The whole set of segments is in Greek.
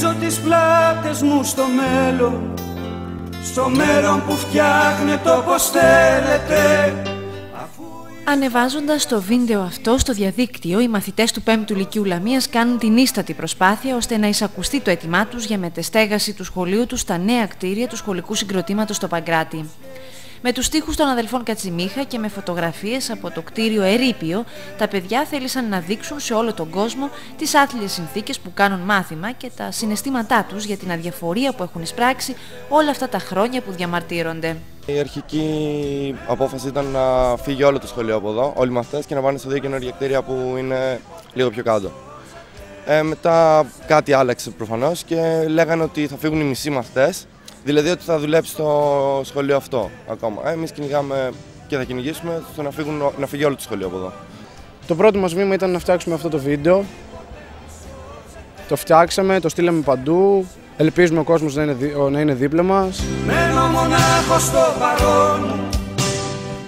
γυρίζω τις πλάτες μου στο μέλλον που φτιάχνετε όπως θέλετε. Ανεβάζοντας το βίντεο αυτό στο διαδίκτυο, οι μαθητές του 5ου Λυκείου Λαμίας κάνουν την ίστατη προσπάθεια ώστε να εισακουστεί το αίτημά τους για μετεστέγαση του σχολείου τους στα νέα κτίρια του σχολικού συγκροτήματος στο Παγκράτη. Με τους στίχους των αδελφών Κατσιμίχα και με φωτογραφίες από το κτίριο Ερείπιο, τα παιδιά θέλησαν να δείξουν σε όλο τον κόσμο τις άθλιες συνθήκες που κάνουν μάθημα και τα συναισθήματά τους για την αδιαφορία που έχουν εισπράξει όλα αυτά τα χρόνια που διαμαρτύρονται. Η αρχική απόφαση ήταν να φύγει όλο το σχολείο από εδώ, όλοι οι μαθητές, και να πάνε σε δύο καινούργια κτίρια που είναι λίγο πιο κάτω. Μετά κάτι άλλαξε προφανώς και λέγανε ότι θα φύγουν οι μισοί μαθητές, δηλαδή ότι θα δουλέψει στο σχολείο αυτό ακόμα. Εμείς κυνηγάμε και θα κυνηγήσουμε στο να φύγει όλο το σχολείο από εδώ. Το πρώτο μας βήμα ήταν να φτιάξουμε αυτό το βίντεο. Το φτιάξαμε, το στείλαμε παντού. Ελπίζουμε ο κόσμος να είναι δίπλα μας. Μένω μονάχος στο παρόν,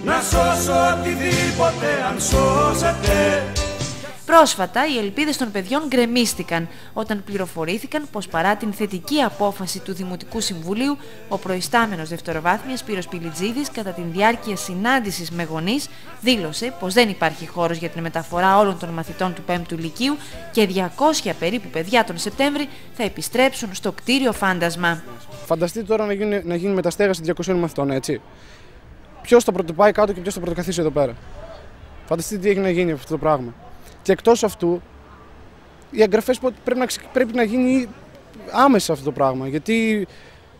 να σώσω οτιδήποτε αν σώζεται. Πρόσφατα, οι ελπίδες των παιδιών γκρεμίστηκαν όταν πληροφορήθηκαν πως παρά την θετική απόφαση του Δημοτικού Συμβουλίου, ο προϊστάμενος δευτεροβάθμιας Σπύρος Πιλιτζίδης, κατά τη διάρκεια συνάντησης με γονείς, δήλωσε πως δεν υπάρχει χώρος για την μεταφορά όλων των μαθητών του 5ου Λυκείου και 200 περίπου παιδιά τον Σεπτέμβρη θα επιστρέψουν στο κτίριο Φάντασμα. Φανταστείτε τώρα να γίνει μεταστέγαση 200 μαθητών, έτσι. Ποιος θα πρωτοπάει κάτω και ποιος θα πρωτοκαθίσει εδώ πέρα. Φανταστείτε τι έχει να γίνει αυτό το πράγμα. Και εκτός αυτού, οι εγγραφές πρέπει να γίνει άμεσα αυτό το πράγμα. Γιατί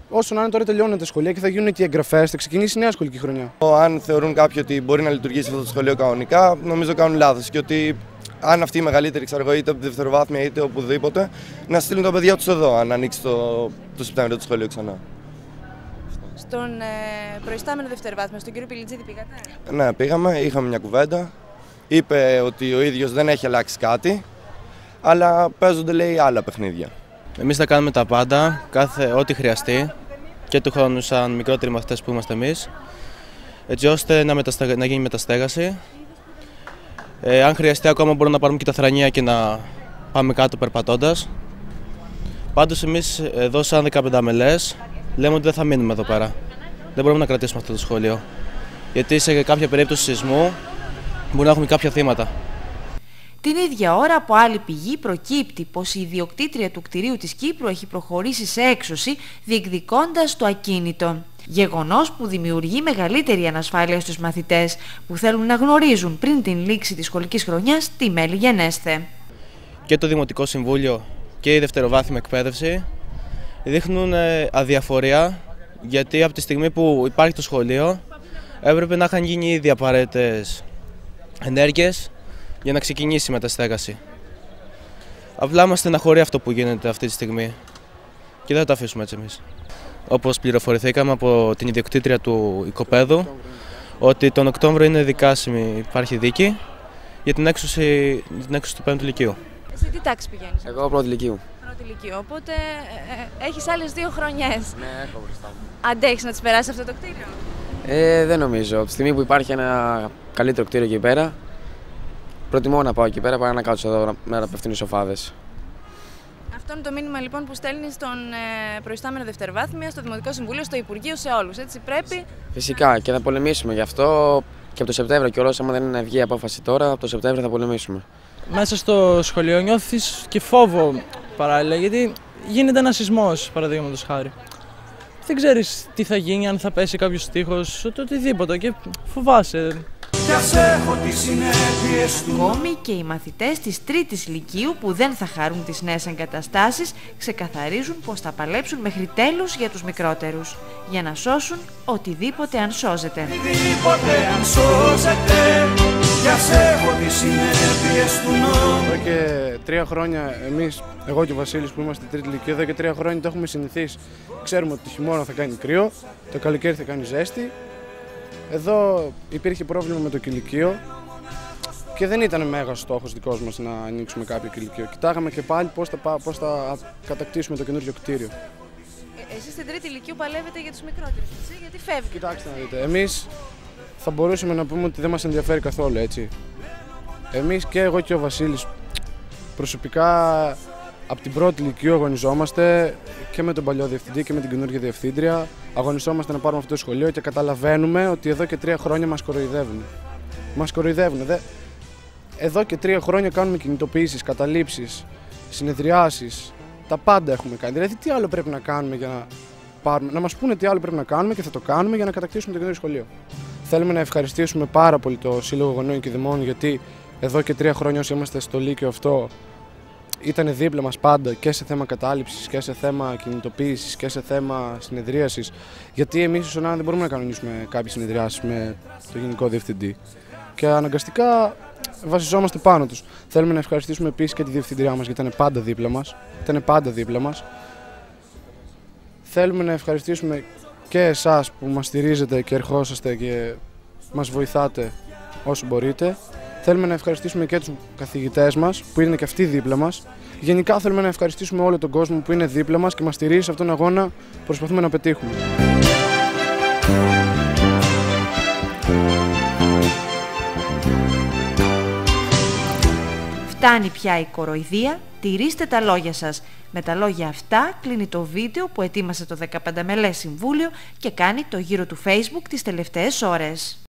όσο να είναι τώρα τελειώνουν τα σχολεία και θα γίνουν και οι εγγραφές, θα ξεκινήσει η νέα σχολική χρονιά. Αν θεωρούν κάποιοι ότι μπορεί να λειτουργήσει αυτό το σχολείο κανονικά, νομίζω κάνουν λάθος. Και ότι αν αυτή η μεγαλύτερη, είτε από τη δευτεροβάθμια είτε οπουδήποτε, να στείλουν τα παιδιά τους εδώ, αν ανοίξει το Σεπτέμβριο το σχολείο ξανά. Στον προϊστάμενο δευτεροβάθμιο, στον κύριο Πιλιτζίδη, πήγατε? Ναι, πήγαμε, είχαμε μια κουβέντα. Είπε ότι ο ίδιος δεν έχει αλλάξει κάτι, αλλά παίζονται, λέει, άλλα παιχνίδια. Εμείς θα κάνουμε τα πάντα, ό,τι χρειαστεί, και του χρόνου σαν μικρότεροι μαθητές που είμαστε εμείς, έτσι ώστε να γίνει μεταστέγαση. Αν χρειαστεί ακόμα μπορούμε να πάρουμε και τα θρανία και να πάμε κάτω περπατώντας. Πάντως εμείς εδώ σαν 15 μελές λέμε ότι δεν θα μείνουμε εδώ πέρα. Δεν μπορούμε να κρατήσουμε αυτό το σχολείο, γιατί σε κάποια περίπτωση σεισμού μπορεί να έχουμε κάποια θύματα. Την ίδια ώρα, από άλλη πηγή, προκύπτει πως η ιδιοκτήτρια του κτηρίου της Κύπρου έχει προχωρήσει σε έξωση διεκδικώντας το ακίνητο. Γεγονός που δημιουργεί μεγαλύτερη ανασφάλεια στους μαθητές που θέλουν να γνωρίζουν πριν την λήξη της σχολικής χρονιάς τι μέλη γενέσθε. Και το Δημοτικό Συμβούλιο και η δευτεροβάθμια εκπαίδευση δείχνουν αδιαφορία, γιατί από τη στιγμή που υπάρχει το σχολείο έπρεπε να είχαν γίνει ήδη απαραίτητες ενέργειες για να ξεκινήσει η μεταστέγαση. Απλά μας στεναχωρεί αυτό που γίνεται αυτή τη στιγμή και δεν θα το αφήσουμε έτσι εμείς. Όπως πληροφορηθήκαμε από την ιδιοκτήτρια του οικοπαίδου, ότι τον Οκτώβριο είναι δικάσιμη, υπάρχει δίκη για την έξωση του 5ου Λυκείου. Σε τι τάξη πηγαίνεις? Εγώ πρώτη Λυκείου. Πρώτη Λυκείου, οπότε έχεις άλλες 2 χρονιές. Ναι, έχω μπροστά μου. Αντέχεις να τις περάσεις αυτό το κτίριο? Δεν νομίζω. Από τη στιγμή που υπάρχει ένα καλύτερο κτίριο εκεί πέρα, προτιμώ να πάω εκεί πέρα παρά να κάτσω εδώ να πέφτουν οι σοφάδες. Αυτό είναι το μήνυμα λοιπόν που στέλνει στον προϊστάμενο δευτεροβάθμια, στο Δημοτικό Συμβούλιο, στο Υπουργείο, σε όλους. Έτσι πρέπει. Φυσικά και θα πολεμήσουμε γι' αυτό και από το Σεπτέμβριο κιόλας. Άμα δεν είναι βγει η απόφαση τώρα, από το Σεπτέμβριο θα πολεμήσουμε. Μέσα στο σχολείο νιώθεις και φόβο παράλληλα, γιατί γίνεται ένας σεισμός, παραδείγματος χάρη. Δεν ξέρεις τι θα γίνει, αν θα πέσει κάποιος τείχος, οτιδήποτε και φοβάσαι. Ακόμη και οι μαθητές της 3ης Λυκείου που δεν θα χαρούν τις νέες εγκαταστάσεις ξεκαθαρίζουν πως θα παλέψουν μέχρι τέλους για τους μικρότερους, για να σώσουν οτιδήποτε αν σώζεται. Εδώ και 3 χρόνια εμείς, εγώ και ο Βασίλης που είμαστε 3η Λυκείου, εδώ και 3 χρόνια το έχουμε συνηθίσει. Ξέρουμε ότι το χειμώνα θα κάνει κρύο, το καλοκαίρι θα κάνει ζέστη. Εδώ υπήρχε πρόβλημα με το κηλικείο και δεν ήταν μέγας στόχος δικός μας να ανοίξουμε κάποιο κηλικείο. Κοιτάγαμε και πάλι πώς θα κατακτήσουμε το καινούριο κτίριο. Εσείς στην 3η Λυκείου παλεύετε για τους μικρότερους, γιατί φεύγετε? Κοιτάξτε να δείτε, εμείς θα μπορούσαμε να πούμε ότι δεν μας ενδιαφέρει καθόλου, έτσι. Εμείς και εγώ και ο Βασίλης προσωπικά Από την πρώτη Λυκείου αγωνιζόμαστε και με τον παλιό διευθυντή και με την καινούργια διευθύντρια. Αγωνιζόμαστε να πάρουμε αυτό το σχολείο και καταλαβαίνουμε ότι εδώ και 3 χρόνια μας κοροϊδεύουν. Μας κοροϊδεύουν. Εδώ και 3 χρόνια κάνουμε κινητοποιήσεις, καταλήψεις, συνεδριάσεις. Τα πάντα έχουμε κάνει. Δηλαδή, τι άλλο πρέπει να κάνουμε για να πάρουμε, να μας πούνε τι άλλο πρέπει να κάνουμε και θα το κάνουμε για να κατακτήσουμε το καινούργιο σχολείο. Θέλουμε να ευχαριστήσουμε πάρα πολύ το Σύλλογο Γονέων και Δημών, γιατί εδώ και 3 χρόνια όσοι είμαστε στο Λύκειο αυτό ήταν δίπλα μας πάντα και σε θέμα κατάληψης και σε θέμα κινητοποίησης και σε θέμα συνεδρίασης. Γιατί εμείς ως ΟΝΑ δεν μπορούμε να κανονίσουμε κάποιες συνεδριάσεις με τον Γενικό Διευθυντή. Και αναγκαστικά βασιζόμαστε πάνω τους. Θέλουμε να ευχαριστήσουμε επίσης και τη Διευθυντριά μας, γιατί ήταν πάντα δίπλα μας. Θέλουμε να ευχαριστήσουμε και εσάς που μας στηρίζετε και ερχόσαστε και μας βοηθάτε όσο μπορείτε. Θέλουμε να ευχαριστήσουμε και τους καθηγητές μας που είναι και αυτοί δίπλα μας. Γενικά θέλουμε να ευχαριστήσουμε όλο τον κόσμο που είναι δίπλα μας και μας στηρίζει σε αυτόν τον αγώνα που προσπαθούμε να πετύχουμε. Φτάνει πια η κοροϊδία, τηρήστε τα λόγια σας. Με τα λόγια αυτά κλείνει το βίντεο που ετοίμασε το 15 μελές Συμβούλιο και κάνει το γύρο του Facebook τις τελευταίες ώρες.